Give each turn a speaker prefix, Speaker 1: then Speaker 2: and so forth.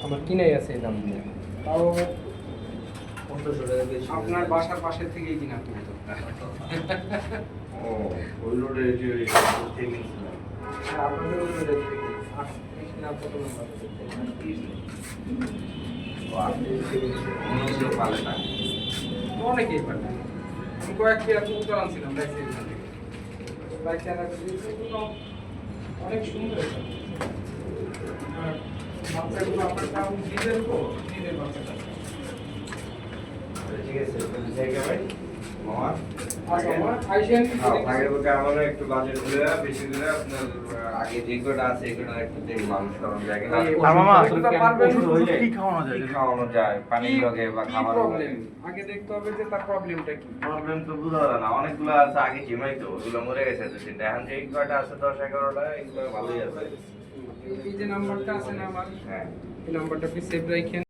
Speaker 1: আমার কিনাই আছে এই দাম দিয়ে, তাও আপনার বাসার পাশের থেকেই কিনা তুমি তো।
Speaker 2: ও ওই রোডে
Speaker 1: আপনাদের ওই রোডের থেকে কিনা কত নাম্বার অনেকেই পারে। আমি কয়েকটি এত উত্তর আনছিলাম বাইক থেকে, বাইক চালার অনেক সুন্দর। বাচ্চাগুলো আপনার কারণ নিজের উপর নিজের বাচ্চাটা
Speaker 2: ঠিক আছে জায়গা ভাই মামা আমারও একটু বাজেট করে বেশি করে আপনার আগে যে কটা আছে এগুলো একটু দেখলাম কারণ জায়গা খাওয়ানো যায় পানির লগে বা খাবার
Speaker 1: আগে দেখতে হবে যে তার প্রবলেমটা কি।
Speaker 2: প্রবলেম তো বুঝা যায় না, অনেকগুলো আছে আগে জিমাই তো ওগুলো মরে গেছে তো সেটা এখন যে কটা আছে 10-11টা এগুলো ভালোই আছে।
Speaker 1: এই যে নাম্বারটা আছে না আমার,
Speaker 2: হ্যাঁ
Speaker 1: এই নাম্বারটা আপনি সেভ রাখেন।